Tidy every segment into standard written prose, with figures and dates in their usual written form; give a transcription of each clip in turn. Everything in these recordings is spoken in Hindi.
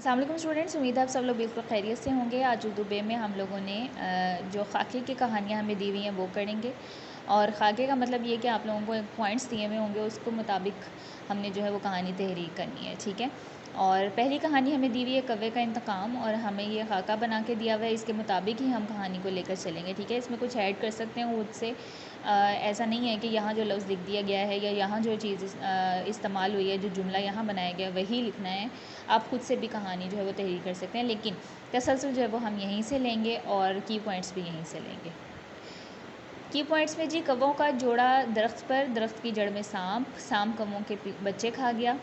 अस्सलाम वालेकुम स्टूडेंट्स, उम्मीद है आप सब लोग बिल्कुल खैरियत से होंगे। आज उर्दू बे में हम लोगों ने जो खाके की कहानियाँ हमें दी हुई हैं वो करेंगे। और खाके का मतलब ये कि आप लोगों को पॉइंट्स दिए हुए होंगे, उसको मुताबिक हमने जो है वो कहानी तहरीर करनी है, ठीक है। और पहली कहानी हमें दी हुई है कव्वे का इंतकाम, और हमें ये खाका बना के दिया हुआ है, इसके मुताबिक ही हम कहानी को लेकर चलेंगे, ठीक है। इसमें कुछ ऐड कर सकते हैं खुद से। ऐसा नहीं है कि यहाँ जो लफ्ज़ लिख दिया गया है या यहाँ जो चीज़ इस्तेमाल हुई है, जो जुमला यहाँ बनाया गया है वही लिखना है। आप खुद से भी कहानी जो है वो तहरीर कर सकते हैं, लेकिन तसलसल जो है वो हम यहीं से लेंगे और की पॉइंट्स भी यहीं से लेंगे। की पॉइंट्स में जी, कव्वों का जोड़ा दरख्त पर, दरख्त की जड़ में सांप कव्वों के बच्चे खा गया।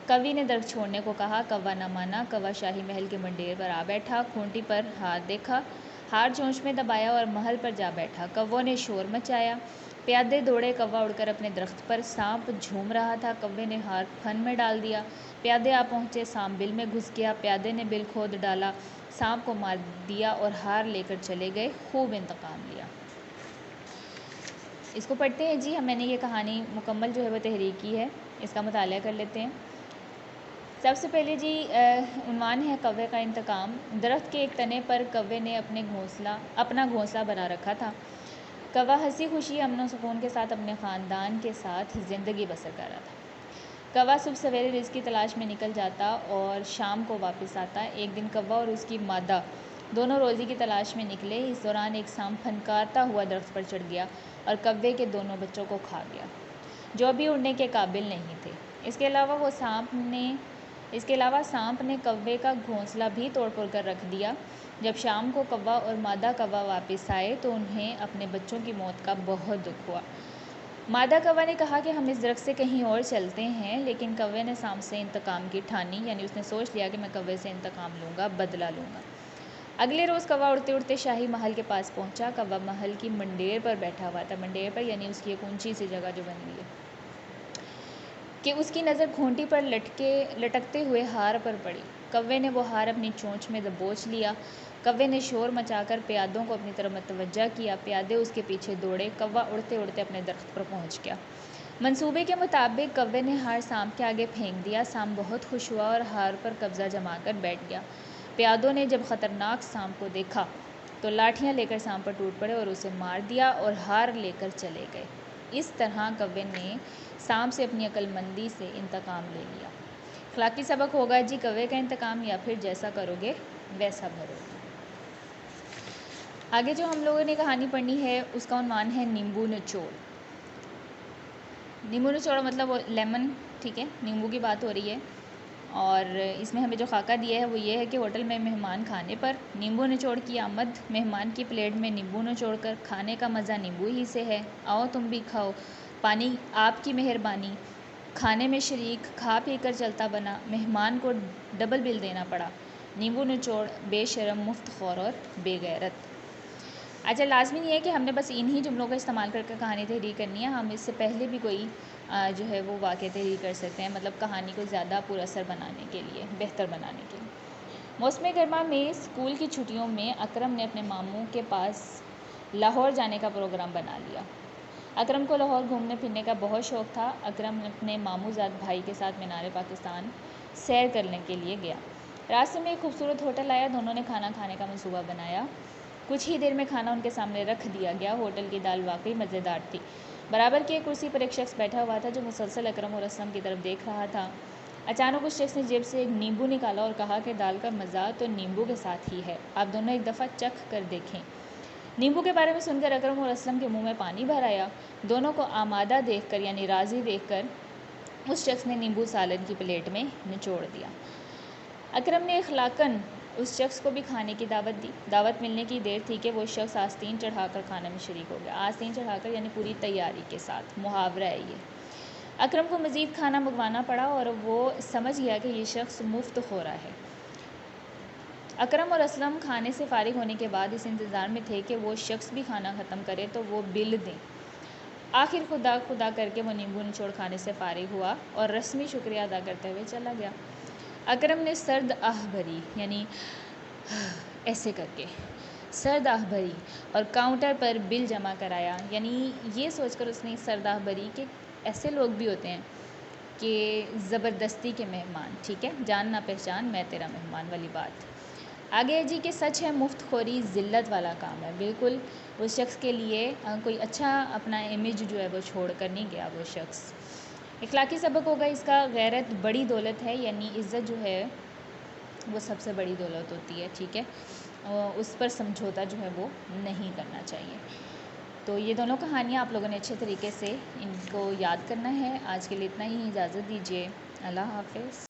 कवि ने दरख्त छोड़ने को कहा, कौवा न माना। कौवा शाही महल के मंडेर पर आ बैठा, खूंटी पर हाथ देखा, हार चोंच में दबाया और महल पर जा बैठा। कव्वों ने शोर मचाया, प्यादे दौड़े, कौवा उड़कर अपने दरख्त पर। सांप झूम रहा था, कव्वे ने हार फन में डाल दिया। प्यादे आ पहुँचे, सांप बिल में घुस गया, प्यादे ने बिल खोद डाला, सांप को मार दिया और हार लेकर चले गए, खूब इंतकाम लिया। इसको पढ़ते हैं जी। मैंने ये कहानी मुकम्मल जो है वो तहरीर की है, इसका मुताला कर लेते हैं। सबसे पहले जी उन्वान है कौवे का इंतकाम। दरख्त के एक तने पर कौवे ने अपना घोंसला बना रखा था। कौवा हंसी खुशी अमन सुकून के साथ अपने ख़ानदान के साथ ज़िंदगी बसर कर रहा था। कौवा सुबह सवेरे रिज़्क़ की तलाश में निकल जाता और शाम को वापस आता। एक दिन कौवा और उसकी मादा दोनों रोज़ी की तलाश में निकले। इस दौरान एक सांप फनकारता हुआ दरख्त पर चढ़ गया और कौवे के दोनों बच्चों को खा गया, जो अभी उड़ने के काबिल नहीं थे। इसके अलावा सांप ने कौवे का घोंसला भी तोड़ फोड़ कर रख दिया। जब शाम को कौवा और मादा कौवा वापस आए तो उन्हें अपने बच्चों की मौत का बहुत दुख हुआ। मादा कौवा ने कहा कि हम इस दरख्त से कहीं और चलते हैं, लेकिन कौवे ने सांप से इंतकाम की ठानी, यानी उसने सोच लिया कि मैं कौवे से इंतकाम लूँगा, बदला लूँगा। अगले रोज़ कौवा उड़ते उड़ते शाही महल के पास पहुँचा। कौवा महल की मंडेर पर बैठा हुआ था। मंडेर पर यानी उसकी एक ऊंची सी जगह जो बनी हुई है, कि उसकी नज़र खूंटी पर लटकते हुए हार पर पड़ी। कौवे ने वो हार अपनी चोंच में दबोच लिया। कौवे ने शोर मचाकर प्यादों को अपनी तरफ मतवज्जा किया। प्यादे उसके पीछे दौड़े। कौवा उड़ते उड़ते अपने दरख्त पर पहुंच गया। मंसूबे के मुताबिक कौवे ने हार सांप के आगे फेंक दिया। सांप बहुत खुश हुआ और हार पर कब्जा जमाकर बैठ गया। प्यादों ने जब ख़तरनाक सांप को देखा तो लाठियाँ लेकर सांप पर टूट पड़े और उसे मार दिया और हार लेकर चले गए। इस तरह कौवे ने सांप से अपनी अक्लमंदी से इंतकाम ले लिया। अखलाकी सबक होगा जी, कौवे का इंतकाम या फिर जैसा करोगे वैसा भरोगे। आगे जो हम लोगों ने कहानी पढ़नी है उसका उन्वान है नींबू निचोड़। नींबू निचोड़ मतलब लेमन, ठीक है, नींबू की बात हो रही है। और इसमें हमें जो खाका दिया है वो ये है कि होटल में मेहमान खाने पर नींबू निचोड़ की आमद। मेहमान की प्लेट में नींबू निचोड़ कर खाने का मज़ा नींबू ही से है। आओ तुम भी खाओ, पानी आपकी मेहरबानी। खाने में शरीक, खा पी कर चलता बना, मेहमान को डबल बिल देना पड़ा। नींबू निचोड़, बेशरम, मुफ्तखोर और बेगैरत। अच्छा, लाजमी नहीं है कि हमने बस इन्हीं जुमलों का इस्तेमाल करके कहानी तहरीर करनी है। हम इससे पहले भी कोई जो है वो वाक़या तहरीर कर सकते हैं, मतलब कहानी को ज़्यादा पुरअसर बनाने के लिए, बेहतर बनाने के लिए। मौसम गर्मा में स्कूल की छुट्टियों में अकरम ने अपने मामू के पास लाहौर जाने का प्रोग्राम बना लिया। अकरम को लाहौर घूमने फिरने का बहुत शौक़ था। अकरम अपने मामूजाद भाई के साथ मीनार पाकिस्तान सैर करने के लिए गया। रास्ते में एक खूबसूरत होटल आया। दोनों ने खाना खाने का मंसूबा बनाया। कुछ ही देर में खाना उनके सामने रख दिया गया। होटल की दाल वाकई मज़ेदार थी। बराबर की एक कुर्सी पर एक शख्स बैठा हुआ था जो मुसलसल अकरम और असलम की तरफ देख रहा था। अचानक उस शख्स ने जेब से एक नींबू निकाला और कहा कि दाल का मज़ा तो नींबू के साथ ही है, आप दोनों एक दफ़ा चख कर देखें। नींबू के बारे में सुनकर अकरम और असलम के मुंह में पानी भर आया। दोनों को आमादा देखकर, यानी राज़ी देखकर, उस शख्स ने नींबू सालन की प्लेट में निचोड़ दिया। अकरम ने इखलाकन उस शख्स को भी खाने की दावत दी। दावत मिलने की देर थी कि वो शख्स आस्तीन चढ़ाकर खाने में शरीक हो गया। आस्तीन चढ़ाकर यानी पूरी तैयारी के साथ, मुहावरा है ये। अकरम को मज़ीद खाना मंगवाना पड़ा और वो समझ गया कि ये शख्स मुफ्त खो रहा है। अकरम और असलम खाने से फ़ारिग होने के बाद इस इंतज़ार में थे कि वो शख्स भी खाना ख़त्म करे तो वो बिल दें। आखिर खुदा करके वो नींबू निचोड़ खाने से फ़ारिग हुआ और रस्मी शुक्रिया अदा करते हुए चला गया। अकरम ने सर्द आह भरी, यानी ऐसे करके सर्द आह भरी और काउंटर पर बिल जमा कराया। यानी ये सोचकर उसने सर्द आह भरी कि ऐसे लोग भी होते हैं कि ज़बरदस्ती के मेहमान, ठीक है, जान ना पहचान मैं तेरा मेहमान वाली बात। आगे है जी कि सच है मुफ्तखोरी ज़िल्लत वाला काम है। बिल्कुल उस शख्स के लिए कोई अच्छा अपना इमेज जो है वो छोड़ कर नहीं गया वो शख्स। इखलाकी सबक होगा इसका, गैरत बड़ी दौलत है, यानी इज़्ज़त जो है वो सबसे बड़ी दौलत होती है, ठीक है, उस पर समझौता जो है वो नहीं करना चाहिए। तो ये दोनों कहानियाँ आप लोगों ने अच्छे तरीके से इनको याद करना है। आज के लिए इतना ही, इजाज़त दीजिए, अल्लाह हाफ़िज़।